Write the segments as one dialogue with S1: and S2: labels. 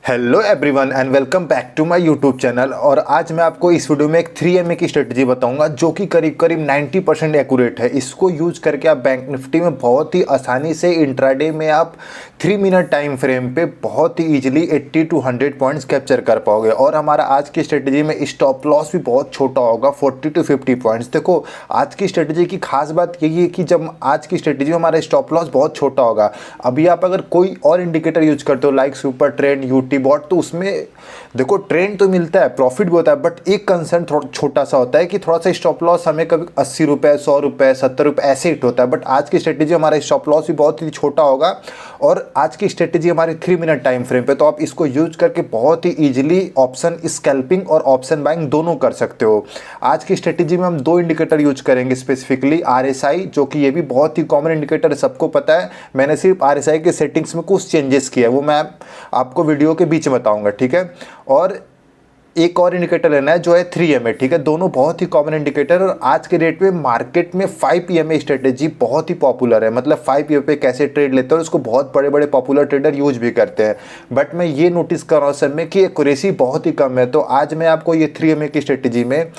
S1: Hello everyone and welcome back to my YouTube channel. और आज मैं आपको इस वीडियो में एक 3MA की स्ट्रेटजी बताऊंगा जो कि करीब करीब 90% एक्यूरेट है। इसको यूज करके आप बैंक निफ्टी में बहुत ही आसानी से इंट्राडे में आप 3 मिनट टाइम फ्रेम पे बहुत ही इजीली 80 to 100 पॉइंट्स कैप्चर कर पाओगे। और हमारा आज की स्ट्रेटजी में स्टॉप लॉस भी बहुत छोटा होगा, 40 to 50 पॉइंट्स। देखो आज की स्ट्रेटजी की खास बात यही है कि जब आज की स्ट्रेटजी में हमारा स्टॉप लॉस बहुत छोटा होगा। अभी आप अगर कोई और इंडिकेटर यूज करते हो like super trend, UT bot, तो उसमें देखो ट्रेंड तो मिलता है, प्रॉफिट भी होता है, बट एक कंसर्न थोड़ा छोटा सा होता है कि थोड़ा सा स्टॉप लॉस हमें कभी 80 रुपए, 100 रुपए, 70 रुपए ऐसे हिट होता है। बट आज की स्ट्रेटजी हमारा स्टॉप लॉस भी बहुत ही छोटा होगा और आज की स्ट्रेटजी हमारी 3 मिनट टाइम फ्रेम पे, तो आप इसको यूज करके बहुत ही इजीली ऑप्शन स्कैल्पिंग और ऑप्शन बाइंग दोनों कर सकते हो। आज की स्ट्रेटजी में हम 2 इंडिकेटर यूज करेंगे, स्पेसिफिकली RSI, जो कि ये भी बहुत ही कॉमन इंडिकेटर है, सबको पता है। मैंने सिर्फ RSI के सेटिंग्स में कुछ चेंजेस किया है, वो मैं आपको वीडियो के बीच में बताऊंगा, ठीक है। और एक और इंडिकेटर लेना है जो है 3MA, ठीक है। दोनों बहुत ही कॉमन इंडिकेटर और आज के डेट में मार्केट में 5PMA स्ट्रेटेजी बहुत ही पॉपुलर है। मतलब 5PMA पे कैसे ट्रेड लेते हैं, उसको बहुत बड़े बड़े पॉपुलर ट्रेडर यूज भी करते हैं। बट मैं ये नोटिस कर रहा हूँ सब में कि एक्यूरेसी बहुत ही कम है। तो आज मैं आपको ये 3MA की स्ट्रेटेजी में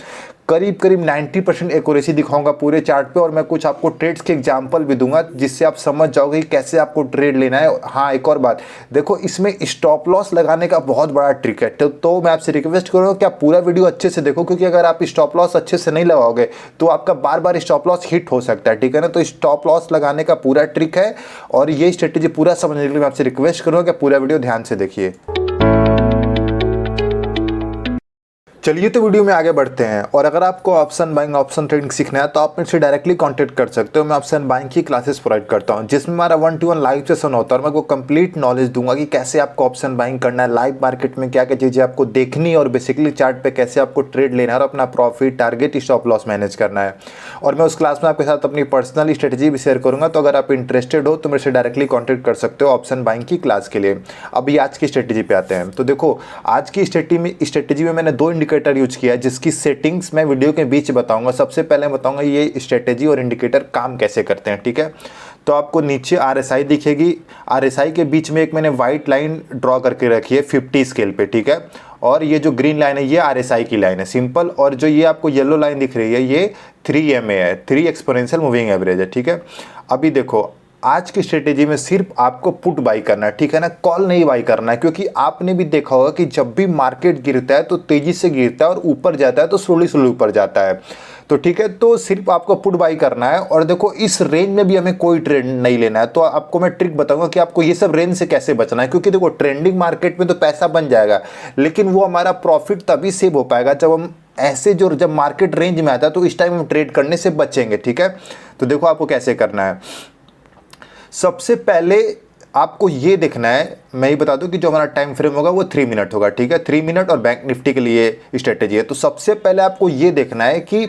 S1: करीब करीब 90% एक्यूरेसी दिखाऊंगा पूरे चार्ट पे, और मैं कुछ आपको ट्रेड्स के एग्जांपल भी दूंगा जिससे आप समझ जाओगे कि कैसे आपको ट्रेड लेना है। हाँ, एक और बात देखो, इसमें स्टॉप लॉस लगाने का बहुत बड़ा ट्रिक है। तो मैं आपसे रिक्वेस्ट करूँगा कि आप पूरा वीडियो अच्छे से देखो, क्योंकि अगर आप स्टॉप लॉस अच्छे से नहीं लगाओगे तो आपका बार बार स्टॉप लॉस हिट हो सकता है, ठीक है ना। तो स्टॉप लॉस लगाने का पूरा ट्रिक है और ये स्ट्रेटेजी पूरा समझने के लिए मैं आपसे रिक्वेस्ट करूँगा कि पूरा वीडियो ध्यान से देखिए। चलिए तो वीडियो में आगे बढ़ते हैं। और अगर आपको ऑप्शन बाइंग, ऑप्शन ट्रेडिंग सीखना है तो आप मुझसे डायरेक्टली कांटेक्ट कर सकते हो। मैं ऑप्शन बाइंग की क्लासेस प्रोवाइड करता हूं जिसमें हमारा 1-to-1 लाइव सेशन होता है और मैं आपको कंप्लीट नॉलेज दूंगा कि कैसे आपको ऑप्शन बाइंग करना है, लाइव मार्केट में क्या क्या चीज़ें आपको देखनी है और बेसिकली चार्ट पे कैसे आपको ट्रेड लेना है और अपना profit, target, stop loss manage करना है। और मैं उस क्लास में आपके साथ अपनी पर्सनल स्ट्रेटेजी भी शेयर करूँगा। तो अगर आप इंटरेस्टेड हो तो मेरे से डायरेक्टली कॉन्टेक्ट कर सकते हो ऑप्शन बाइंग की क्लास के लिए। अभी आज की स्ट्रेटेजी पे आते हैं। तो देखो आज की स्ट्रेटेजी में मैंने 2 इंडिकेटर यूज किया है जिसकी सेटिंग्स मैं वीडियो के बीच बताऊंगा। सबसे पहले बताऊंगा ये स्ट्रेटेजी और इंडिकेटर काम कैसे करते हैं, ठीक है। तो आपको नीचे RSI दिखेगी, RSI के बीच में एक मैंने व्हाइट लाइन ड्रॉ करके रखी है 50 स्केल पे, ठीक है। और ये जो ग्रीन लाइन है ये RSI की लाइन है, सिंपल। और जो ये आपको येलो लाइन दिख रही है ये 3MA है, 3 एक्सपोनेंशियल मूविंग एवरेज है, ठीक है। अभी देखो आज की स्ट्रेटेजी में सिर्फ आपको पुट बाई करना है, ठीक है ना, कॉल नहीं बाई करना है। क्योंकि आपने भी देखा होगा कि जब भी मार्केट गिरता है तो तेजी से गिरता है और ऊपर जाता है तो स्लोली स्लोली ऊपर जाता है, तो ठीक है। तो सिर्फ आपको पुट बाई करना है। और देखो इस रेंज में भी हमें कोई ट्रेड नहीं लेना है। तो आपको मैं ट्रिक बताऊंगा कि आपको ये सब रेंज से कैसे बचना है। क्योंकि देखो ट्रेंडिंग मार्केट में तो पैसा बन जाएगा, लेकिन वो हमारा प्रॉफिट तभी सेव हो पाएगा जब हम ऐसे जब मार्केट रेंज में आता है तो इस टाइम हम ट्रेड करने से बचेंगे, ठीक है। तो देखो आपको कैसे करना है। सबसे पहले आपको ये देखना है, मैं ही बता दूं कि जो हमारा टाइम फ्रेम होगा वो 3 मिनट होगा, ठीक है। 3 मिनट और बैंक निफ्टी के लिए स्ट्रेटेजी है। तो सबसे पहले आपको ये देखना है कि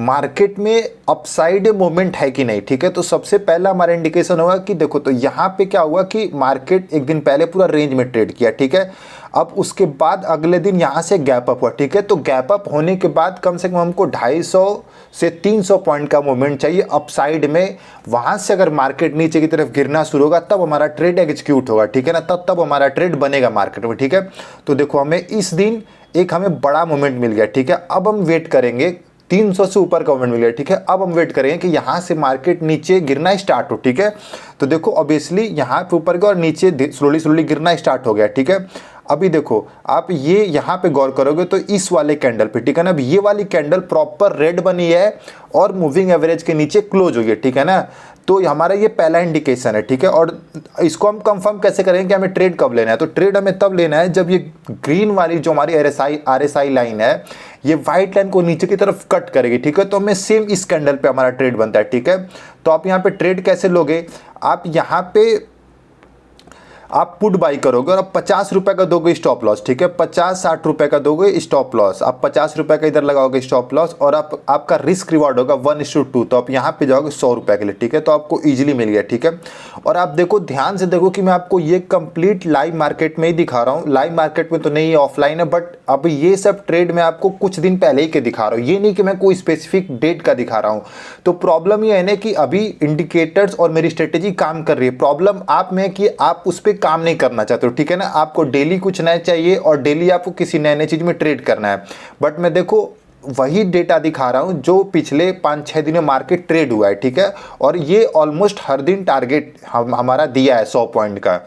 S1: मार्केट में अपसाइड मूवमेंट है कि नहीं, ठीक है। तो सबसे पहला हमारा इंडिकेशन होगा कि देखो तो यहाँ पे क्या हुआ कि मार्केट एक दिन पहले पूरा रेंज में ट्रेड किया, ठीक है। अब उसके बाद अगले दिन यहाँ से गैप अप हुआ, ठीक है। तो गैप अप होने के बाद कम से कम हमको 250 से 300 पॉइंट का मूवमेंट चाहिए अपसाइड में। वहाँ से अगर मार्केट नीचे की तरफ गिरना शुरू होगा तब हमारा ट्रेड एग्जीक्यूट होगा, ठीक है ना, तब हमारा ट्रेड बनेगा मार्केट में, ठीक है। तो देखो हमें इस दिन एक हमें बड़ा मूवमेंट मिल गया, ठीक है। अब हम वेट करेंगे, 300 से ऊपर का मूवमेंट मिल गया, ठीक है। अब हम वेट करेंगे कि यहाँ से मार्केट नीचे गिरना स्टार्ट हो, ठीक है। तो देखो ऑब्वियसली यहाँ पे ऊपर गया और नीचे स्लोली स्लोली गिरना स्टार्ट हो गया, ठीक है। अभी देखो आप ये यहाँ पे गौर करोगे तो इस वाले कैंडल पे, ठीक है ना, अब ये वाली कैंडल प्रॉपर रेड बनी है और मूविंग एवरेज के नीचे क्लोज हुई है, ठीक है ना। तो हमारा ये पहला इंडिकेशन है, ठीक है। और इसको हम कंफर्म कैसे करेंगे कि हमें ट्रेड कब लेना है। तो ट्रेड हमें तब लेना है जब ये ग्रीन वाली जो हमारी RSI लाइन है ये व्हाइट लाइन को नीचे की तरफ कट करेगी, ठीक है। तो हमें सेम इस कैंडल पे हमारा ट्रेड बनता है, ठीक है। तो आप यहाँ पे ट्रेड कैसे लोगे, आप यहाँ पे आप पुट बाई करोगे और आप 50 रुपए का दोगे स्टॉप लॉस, ठीक है। 50-60 रुपए का दोगे स्टॉप लॉस, आप 50 रुपए का इधर लगाओगे स्टॉप लॉस और आपका रिस्क रिवार्ड होगा 1:2। तो आप यहाँ पे जाओगे 100 रुपए के लिए, ठीक है। तो आपको इजीली मिल गया, ठीक है। और आप देखो ध्यान से देखो कि मैं आपको ये कंप्लीट लाइव मार्केट में ही दिखा रहा हूँ, लाइव मार्केट में तो नहीं, ऑफलाइन है। बट अब ये सब ट्रेड मैं आपको कुछ दिन पहले ही के दिखा रहा हूँ, ये नहीं कि मैं कोई स्पेसिफिक डेट का दिखा रहा हूँ। तो प्रॉब्लम ये है ना कि अभी इंडिकेटर्स और मेरी स्ट्रेटेजी काम कर रही है। प्रॉब्लम आप में कि आप उस पर काम नहीं करना चाहते हो, ठीक है ना, आपको डेली कुछ नया चाहिए और डेली आपको किसी नए नए चीज़ में ट्रेड करना है। बट मैं देखो वही डेटा दिखा रहा हूँ जो पिछले 5-6 दिन में मार्केट ट्रेड हुआ है, ठीक है, और ये ऑलमोस्ट हर दिन टारगेट हमारा दिया है 100 पॉइंट का।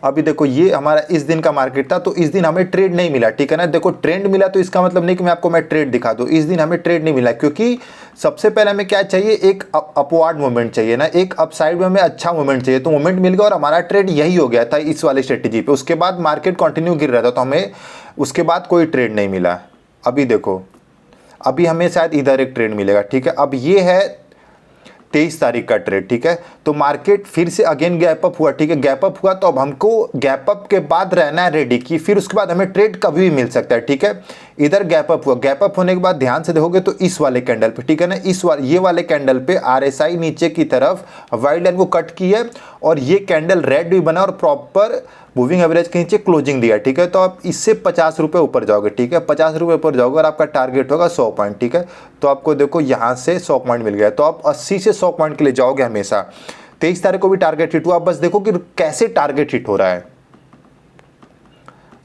S1: अभी देखो ये हमारा इस दिन का मार्केट था, तो इस दिन हमें ट्रेड नहीं मिला, ठीक है ना। देखो ट्रेंड मिला तो इसका मतलब नहीं कि मैं ट्रेड दिखा दूं, इस दिन हमें ट्रेड नहीं मिला, क्योंकि सबसे पहले हमें क्या चाहिए, एक अपवर्ड मूवमेंट चाहिए ना, एक अपसाइड में हमें अच्छा मूवमेंट चाहिए। तो मूवमेंट मिल गया और हमारा ट्रेड यही हो गया था इस वाली स्ट्रेटेजी पे। उसके बाद मार्केट कंटिन्यू गिर रहा था, तो हमें उसके बाद कोई ट्रेड नहीं मिला। अभी देखो अभी हमें शायद इधर एक ट्रेड मिलेगा, ठीक है। अब ये है 23 तारीख का ट्रेड, ठीक है। तो मार्केट फिर से अगेन गैप अप हुआ, ठीक है, गैप अप हुआ, तो अब हमको गैप अप के बाद रहना है रेडी कि फिर उसके बाद हमें ट्रेड कभी भी मिल सकता है, ठीक है। इधर गैप अप हुआ, गैप अप होने के बाद ध्यान से देखोगे तो इस वाले कैंडल पे, ठीक है ना, ये वाले कैंडल पे आरएसआई नीचे की तरफ वाइड लाइन को कट की है और ये कैंडल रेड भी बना और प्रॉपर मूविंग एवरेज के नीचे क्लोजिंग दिया, ठीक है। तो आप इससे 50 रुपये ऊपर जाओगे, ठीक है, 50 रुपये ऊपर जाओगे और आपका टारगेट होगा 100 पॉइंट, ठीक है। तो आपको देखो यहाँ से 100 पॉइंट मिल गया, तो आप 80 से 100 पॉइंट के लिए जाओगे हमेशा। 23 तारीख को भी टारगेट हिट हुआ, आप बस देखो कि कैसे टारगेट हिट हो रहा है।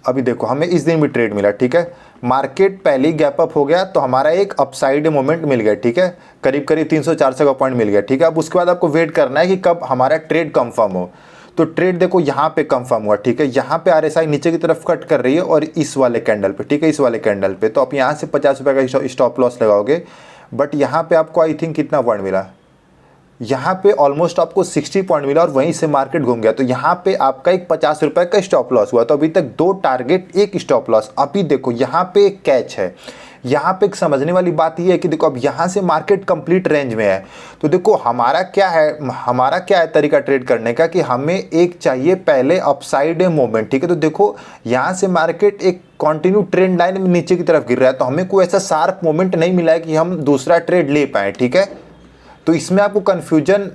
S1: अभी देखो हमें इस दिन भी ट्रेड मिला, ठीक है, मार्केट पहले ही गैप अप हो गया तो हमारा एक अपसाइड मोमेंट मिल गया, ठीक है, करीब करीब 300-400 का पॉइंट मिल गया, ठीक है। अब उसके बाद आपको वेट करना है कि कब हमारा ट्रेड कंफर्म हो। तो ट्रेड देखो यहाँ पे कंफर्म हुआ, ठीक है, यहाँ पे आरएसआई नीचे की तरफ कट कर रही है और इस वाले कैंडल पे, ठीक है, इस वाले कैंडल पे। तो आप यहाँ से 50 रुपये का स्टॉप लॉस लगाओगे, बट यहाँ पे आपको आई थिंक कितना पॉइंट मिला, यहाँ पे ऑलमोस्ट आपको 60 पॉइंट मिला और वहीं से मार्केट घूम गया। तो यहाँ पे आपका एक 50 रुपये का स्टॉप लॉस हुआ। तो अभी तक 2 टारगेट 1 स्टॉप लॉस। अभी देखो यहाँ पे एक कैच है, यहाँ पे एक समझने वाली बात ये है कि देखो अब यहाँ से मार्केट कंप्लीट रेंज में है। तो देखो हमारा क्या है तरीका ट्रेड करने का कि हमें एक चाहिए पहले अपसाइड मूवमेंट, ठीक है। तो देखो यहाँ से मार्केट एक कंटिन्यू ट्रेंड लाइन में नीचे की तरफ गिर रहा है, तो हमें कोई ऐसा शार्प मूवमेंट नहीं मिला है कि हम दूसरा ट्रेड ले पाए, ठीक है। तो इसमें आपको कन्फ्यूजन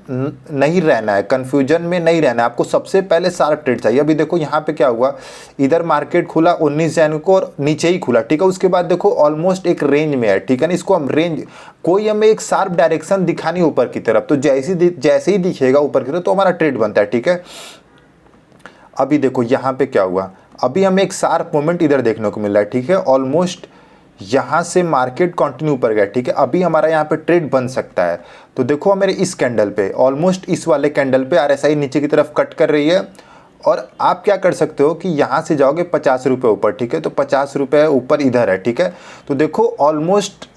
S1: नहीं रहना है, कन्फ्यूजन में नहीं रहना है, आपको सबसे पहले शार्प ट्रेड चाहिए। अभी देखो यहाँ पे क्या हुआ, इधर मार्केट खुला 19 जनवरी को और नीचे ही खुला, ठीक है। उसके बाद देखो ऑलमोस्ट एक रेंज में है, ठीक है ना। इसको हम रेंज, कोई हमें एक शार्प डायरेक्शन दिखानी ऊपर की तरफ, तो जैसे ही दिखेगा ऊपर की तरफ तो हमारा ट्रेड बनता है, ठीक है। अभी देखो यहाँ पे क्या हुआ, अभी हमें एक शार्प मोमेंट इधर देखने को मिल रहा है, ठीक है। ऑलमोस्ट यहाँ से मार्केट कंटिन्यू ऊपर गया, ठीक है। अभी हमारा यहाँ पे ट्रेड बन सकता है। तो देखो मेरे इस कैंडल पे, ऑलमोस्ट इस वाले कैंडल पे आरएसआई नीचे की तरफ कट कर रही है और आप क्या कर सकते हो कि यहाँ से जाओगे 50 रुपये ऊपर, ठीक है। तो 50 रुपये ऊपर इधर है, ठीक है। तो देखो ऑलमोस्ट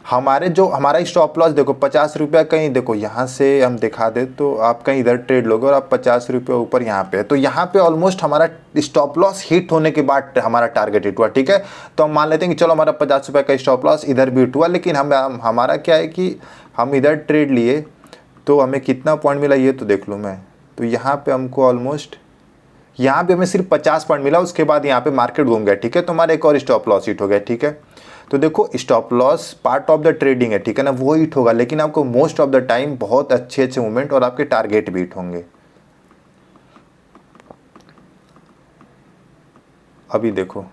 S1: हमारा स्टॉप लॉस देखो 50 रुपया, कहीं देखो यहाँ से हम दिखा दे तो आप कहीं इधर ट्रेड लोगे और आप 50 रुपये ऊपर यहाँ पे है। तो यहाँ पे ऑलमोस्ट हमारा स्टॉप लॉस हिट होने के बाद हमारा टारगेट हिट हुआ, ठीक है। तो हम मान लेते हैं कि चलो हमारा 50 रुपये का स्टॉप लॉस इधर भी हिट हुआ, लेकिन हमारा क्या है कि हम इधर ट्रेड लिए तो हमें कितना पॉइंट मिला ये तो देख लूँ मैं। तो यहाँ पर हमको ऑलमोस्ट यहाँ पे हमें सिर्फ 50 पॉइंट मिला, उसके बाद यहाँ पे मार्केट घूम गया, ठीक है। तो हमारा एक और स्टॉप लॉस हिट हो गया, ठीक है। तो देखो stop loss part of the trading है, ठीक है ना, वो हिट होगा, लेकिन आपको मोस्ट ऑफ द टाइम बहुत अच्छे मूवमेंट और आपके टारगेट भी हिट होंगे। अभी देखो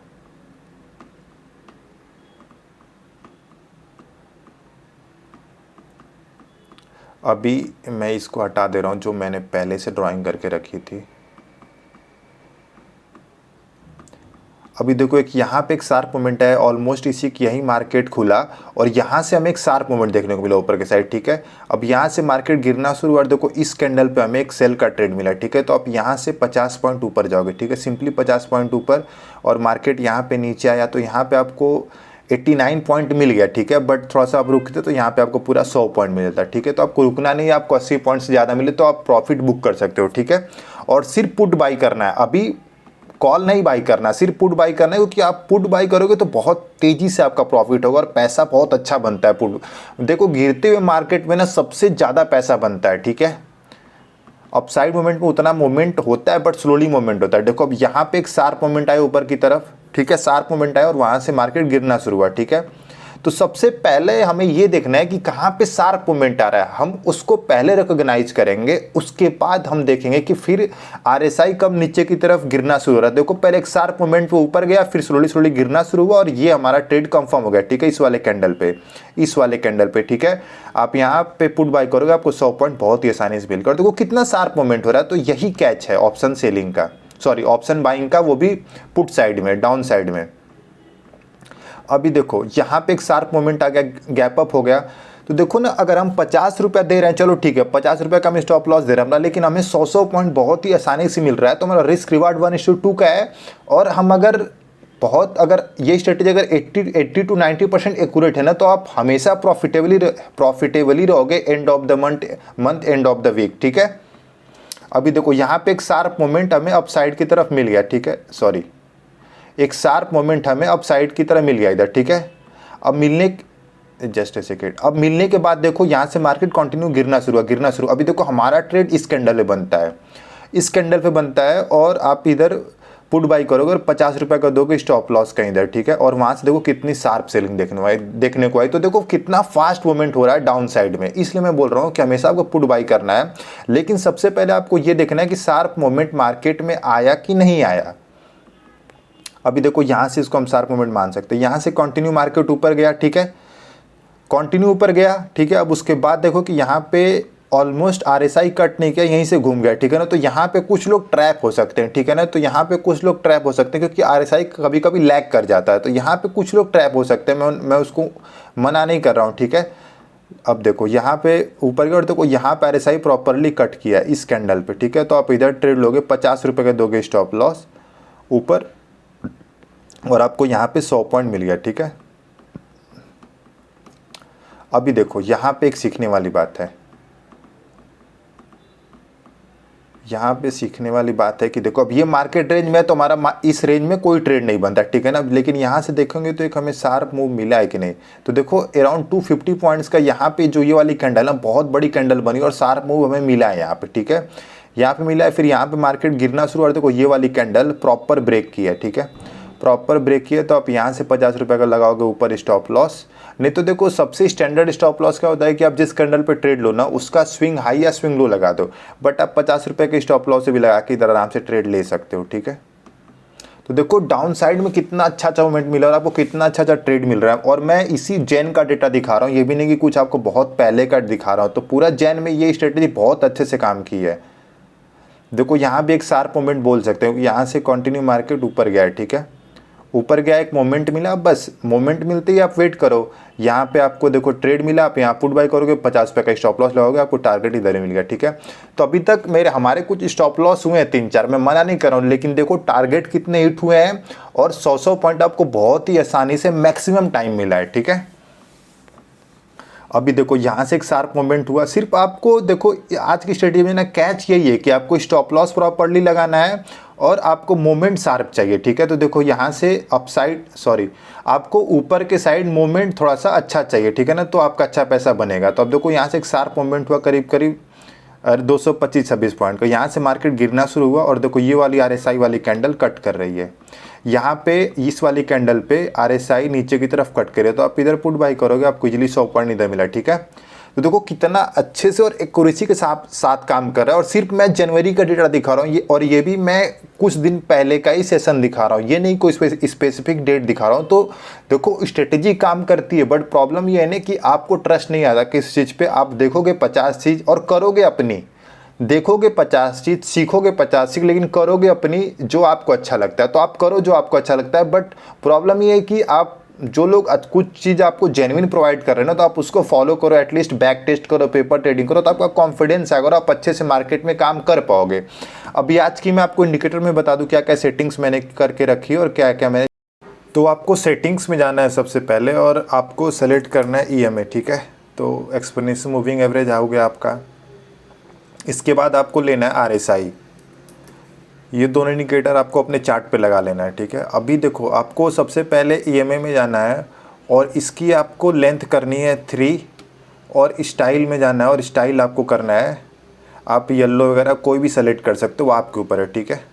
S1: अभी मैं इसको हटा दे रहा हूँ जो मैंने पहले से ड्राइंग करके रखी थी। अभी देखो एक यहाँ पे एक शार्प मूवमेंट है, ऑलमोस्ट इसी की यही मार्केट खुला और यहाँ से हमें एक शार्प मूवमेंट देखने को मिला ऊपर के साइड, ठीक है। अब यहाँ से मार्केट गिरना शुरू हुआ, देखो इस कैंडल पे हमें एक सेल का ट्रेड मिला, ठीक है। तो आप यहाँ से 50 पॉइंट ऊपर जाओगे, ठीक है, सिंपली 50 पॉइंट ऊपर, और मार्केट यहाँ पे नीचे आया तो यहाँ पे आपको 89 पॉइंट मिल गया, ठीक है। बट थोड़ा सा आप रुकते तो यहाँ पे आपको पूरा 100 पॉइंट मिल जाता, ठीक है। तो आपको रुकना नहीं है, आपको 80 पॉइंट से ज़्यादा मिले तो आप प्रॉफिट बुक कर सकते हो, ठीक है। और सिर्फ पुट बाई करना है, अभी कॉल नहीं बाई करना, सिर्फ पुट बाई करना है, क्योंकि आप पुट बाई करोगे तो बहुत तेज़ी से आपका प्रॉफिट होगा और पैसा बहुत अच्छा बनता है पुट। देखो गिरते हुए मार्केट में ना सबसे ज़्यादा पैसा बनता है, ठीक है। अपसाइड मोमेंट में उतना मोमेंट होता है बट स्लोली मोमेंट होता है। देखो अब यहाँ पे एक शार्प मोमेंट आया ऊपर की तरफ, ठीक है, शार्प मोमेंट आया और वहाँ से मार्केट गिरना शुरू हुआ, ठीक है। तो सबसे पहले हमें ये देखना है कि कहाँ पे शार्प मूवमेंट आ रहा है, हम उसको पहले रिकॉग्नाइज करेंगे, उसके बाद हम देखेंगे कि फिर RSI कब नीचे की तरफ गिरना शुरू हो रहा है। देखो पहले एक शार्प मूवमेंट पे ऊपर गया, फिर स्लोली स्लोली गिरना शुरू हुआ और ये हमारा ट्रेड कंफर्म हो गया, ठीक है, इस वाले कैंडल पे, ठीक है। आप यहाँ पे पुट बाय करोगे, आपको 100 पॉइंट बहुत ही आसानी से मिल कर। देखो कितना शार्प मूवमेंट हो रहा है, तो यही कैच है ऑप्शन सेलिंग का, सॉरी ऑप्शन बाइंग का, वो भी पुट साइड में, डाउन साइड में। अभी देखो यहाँ पे एक शार्प मोमेंट आ गया, गैप अप हो गया, तो देखो ना, अगर हम 50 रुपया दे रहे हैं, चलो ठीक है 50 रुपये का हम स्टॉप लॉस दे रहे हैं, लेकिन हमें 100 पॉइंट बहुत ही आसानी से मिल रहा है, तो हमारा रिस्क रिवार्ड 1:2 का है। और हम अगर ये स्ट्रेटेजी अगर 80 to 90% एक्यूरेट है ना, तो आप हमेशा प्रॉफिटेबली रहोगे end of the month, end of the week, ठीक है। अभी देखो यहाँ पे एक शार्प मोमेंट हमें अप साइड की तरफ मिल गया, ठीक है, सॉरी एक शार्प मोमेंट हमें अप साइड की तरफ मिल गया इधर, ठीक है। अब मिलने के बाद देखो यहाँ से मार्केट कंटिन्यू गिरना शुरू। अभी देखो हमारा ट्रेड इस कैंडल पे बनता है, और आप इधर पुट बाई करोगे और 50 रुपये का दोगे स्टॉप लॉस का इधर, ठीक है। और वहाँ से देखो कितनी शार्प सेलिंग देखने को आई, तो देखो कितना फास्ट मूवमेंट हो रहा है डाउन साइड में। इसलिए मैं बोल रहा हूँ कि हमेशा आपको पुट बाई करना है, लेकिन सबसे पहले आपको ये देखना है कि शार्प मूवमेंट मार्केट में आया कि नहीं आया। अभी देखो यहाँ से इसको हम शार्प मूवमेंट मान सकते हैं, यहाँ से कंटिन्यू मार्केट ऊपर गया, ठीक है, अब उसके बाद देखो कि यहाँ पे ऑलमोस्ट RSI कट नहीं किया, यहीं से घूम गया, ठीक है ना। तो यहाँ पे कुछ लोग ट्रैप हो सकते हैं, ठीक है ना, तो यहाँ पे कुछ लोग ट्रैप हो सकते हैं, क्योंकि RSI कभी कभी लैग कर जाता है, तो यहाँ पे कुछ लोग ट्रैप हो सकते हैं, मैं उसको मना नहीं कर रहा हूँ, ठीक है। अब देखो यहाँ पे ऊपर गया और देखो यहाँ पे RSI प्रॉपरली कट किया इस कैंडल पे, ठीक है। तो आप इधर ट्रेड लोगे, 50 रुपये का दोगे स्टॉप लॉस ऊपर, और आपको यहाँ पे 100 पॉइंट मिल गया, ठीक है। अभी देखो यहाँ पे एक सीखने वाली बात है, कि देखो अब ये मार्केट रेंज में, तो हमारा इस रेंज में कोई ट्रेड नहीं बनता, ठीक है ना। लेकिन यहाँ से देखेंगे तो एक हमें शार्प मूव मिला है कि नहीं, तो देखो अराउंड 250 पॉइंट्स का यहाँ पे जो ये वाली कैंडल है, बहुत बड़ी कैंडल बनी और शार्प मूव हमें मिला है यहाँ पे, ठीक है, यहाँ पे मिला है। फिर यहाँ पे मार्केट गिरना शुरू हुआ, देखो ये वाली कैंडल प्रॉपर ब्रेक किया है, ठीक है, तो आप यहाँ से 50 रुपये का लगाओगे ऊपर स्टॉप लॉस। नहीं तो देखो सबसे स्टैंडर्ड स्टॉप लॉस क्या होता है कि आप जिस कैंडल पे ट्रेड लो ना, उसका स्विंग हाई या स्विंग लो लगा दो, बट आप 50 रुपये के स्टॉप लॉस से भी लगा के इधर आराम से ट्रेड ले सकते हो, ठीक है। तो देखो डाउन साइड में कितना अच्छा मूवमेंट मिला और आपको कितना अच्छा ट्रेड मिल रहा है। और मैं इसी जैन का डेटा दिखा रहा हूँ, ये भी नहीं कि कुछ आपको बहुत पहले का दिखा रहा हूँ, तो पूरा जैन में ये स्ट्रेटेजी बहुत अच्छे से काम की है। देखो यहाँ भी एक शार्प मूवमेंट बोल सकते हो, यहाँ से कंटिन्यू मार्केट ऊपर गया है, ठीक है, ऊपर गया, एक मोमेंट मिला, बस मोमेंट मिलते ही आप वेट करो। यहाँ पे आपको देखो ट्रेड मिला, आप यहाँ पुट बाय करोगे, 50 रुपये का स्टॉप लॉस लगाओगे, आपको टारगेट इधर ही मिल गया, ठीक है। तो अभी तक हमारे कुछ स्टॉप लॉस हुए हैं 3-4, मैं मना नहीं कर रहा हूँ, लेकिन देखो टारगेट कितने हिट हुए हैं और 100 पॉइंट आपको बहुत ही आसानी से मैक्सिमम टाइम मिला है, ठीक है। अभी देखो यहाँ से एक शार्प मूवमेंट हुआ, सिर्फ आपको देखो आज की स्ट्रेटेजी में ना कैच यही है कि आपको स्टॉप लॉस प्रॉपर्ली लगाना है और आपको मोमेंट शार्प चाहिए, ठीक है। तो देखो यहाँ से आपको ऊपर के साइड मोमेंट थोड़ा सा अच्छा चाहिए, ठीक है ना, तो आपका अच्छा पैसा बनेगा। तो अब देखो यहाँ से एक शार्प मोमेंट हुआ करीब 225-26 पॉइंट का, यहाँ से मार्केट गिरना शुरू हुआ और देखो ये वाली RSI वाली कैंडल कट कर रही है, यहाँ पे इस वाली कैंडल पे RSI नीचे की तरफ कट करे, तो आप इधर पुट बाई करोगे, आपको इजीली 100 पॉइंट इधर मिला, ठीक है। तो देखो कितना अच्छे से और एक्यूरेसी के साथ काम कर रहा है। और सिर्फ मैं जनवरी का डेटा दिखा रहा हूँ, और ये भी मैं कुछ दिन पहले का ही सेशन दिखा रहा हूँ, ये नहीं कोई स्पेसिफिक डेट दिखा रहा हूँ। तो देखो स्ट्रेटेजी काम करती है, बट प्रॉब्लम ये है ना कि आपको ट्रस्ट नहीं आता किस चीज़ पे। आप देखोगे 50 चीज़ और करोगे अपनी, देखोगे 50 चीज़, सीखोगे 50 चीज़, लेकिन करोगे अपनी जो आपको अच्छा लगता है। तो आप करो जो आपको अच्छा लगता है, बट प्रॉब्लम ये है कि आप जो लोग कुछ चीज़ आपको जेन्युइन प्रोवाइड कर रहे हैं ना, तो आप उसको फॉलो करो, एटलीस्ट बैक टेस्ट करो, पेपर ट्रेडिंग करो, तो आपका कॉन्फिडेंस आएगा और आप अच्छे से मार्केट में काम कर पाओगे। अभी आज की मैं आपको इंडिकेटर में बता दूं क्या क्या सेटिंग्स मैंने करके रखी है और क्या क्या मैंने। तो आपको सेटिंग्स में जाना है सबसे पहले और आपको सेलेक्ट करना है EMA, ठीक है। तो एक्सपोनेंशियल मूविंग एवरेज आ गया आपका। इसके बाद आपको लेना है RSI, ये दोनों इंडिकेटर आपको अपने चार्ट पे लगा लेना है, ठीक है। अभी देखो आपको सबसे पहले EMA में जाना है और इसकी आपको लेंथ करनी है 3 और स्टाइल में जाना है और स्टाइल आपको करना है, आप येलो वगैरह कोई भी सेलेक्ट कर सकते हो, वो आपके ऊपर है, ठीक है।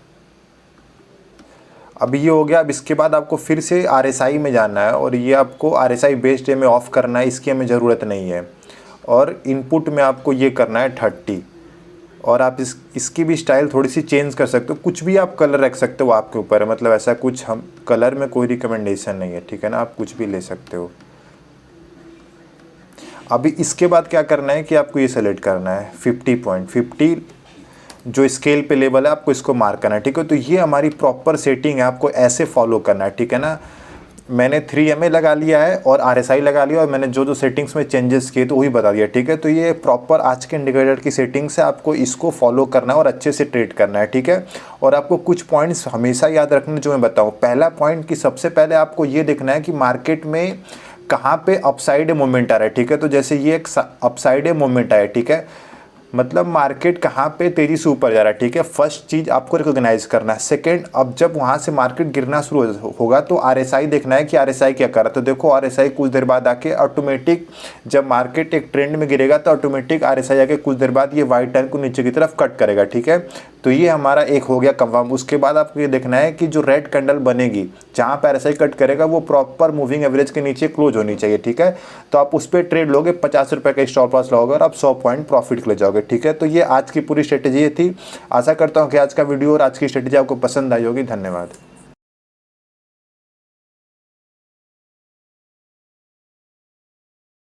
S1: अब ये हो गया। अब इसके बाद आपको फिर से RSI में जाना है और ये आपको RSI बेस्ड डे में ऑफ़ करना है, इसकी हमें ज़रूरत नहीं है। और इनपुट में आपको ये करना है 30। और आप इसकी भी स्टाइल थोड़ी सी चेंज कर सकते हो, कुछ भी आप कलर रख सकते हो, आपके ऊपर है। मतलब ऐसा कुछ हम कलर में कोई रिकमेंडेशन नहीं है, ठीक है ना, आप कुछ भी ले सकते हो। अभी इसके बाद क्या करना है कि आपको ये सेलेक्ट करना है 50.50 जो स्केल पे लेवल है, आपको इसको मार्क करना है, ठीक है। तो ये हमारी प्रॉपर सेटिंग है, आपको ऐसे फॉलो करना है, ठीक है ना। मैंने 3MA लगा लिया है और RSI लगा लिया और मैंने जो जो सेटिंग्स में चेंजेस किए तो वही बता दिया, ठीक है। तो ये प्रॉपर आज के इंडिकेटर की सेटिंग्स है, आपको इसको फॉलो करना है और अच्छे से ट्रेड करना है, ठीक है। और आपको कुछ पॉइंट्स हमेशा याद रखने जो मैं बताऊँ। पहला पॉइंट कि सबसे पहले आपको ये देखना है कि मार्केट में कहाँ पे अपसाइड मूवमेंट आ रहा है, ठीक है। तो जैसे ये एक अपसाइड मूवमेंट आया, ठीक है, मतलब मार्केट कहाँ पे तेज़ी से ऊपर जा रहा है, ठीक है। फर्स्ट चीज़ आपको रिकॉग्नाइज करना है। सेकंड, अब जब वहाँ से मार्केट गिरना शुरू होगा तो RSI देखना है कि RSI क्या कर रहा है। तो देखो RSI कुछ देर बाद आके ऑटोमेटिक, जब मार्केट एक ट्रेंड में गिरेगा तो ऑटोमेटिक RSI आके कुछ देर बाद ये वाइट लाइन को नीचे की तरफ कट करेगा, ठीक है। तो ये हमारा एक हो गया कंफर्म। उसके बाद आपको ये देखना है कि जो रेड कैंडल बनेगी जहाँ पे RSI कट करेगा वो प्रॉपर मूविंग एवरेज के नीचे क्लोज होनी चाहिए, ठीक है। तो आप उस पर ट्रेड लोगे, 50 रुपये का स्टॉप लॉस लगाओगे और आप 100 पॉइंट प्रॉफिट के ले जाओगे, ठीक है। तो ये आज की पूरी स्ट्रेटेजी थी। आशा करता हूँ कि आज का वीडियो और आज की स्ट्रेटेजी आपको पसंद आई होगी। धन्यवाद।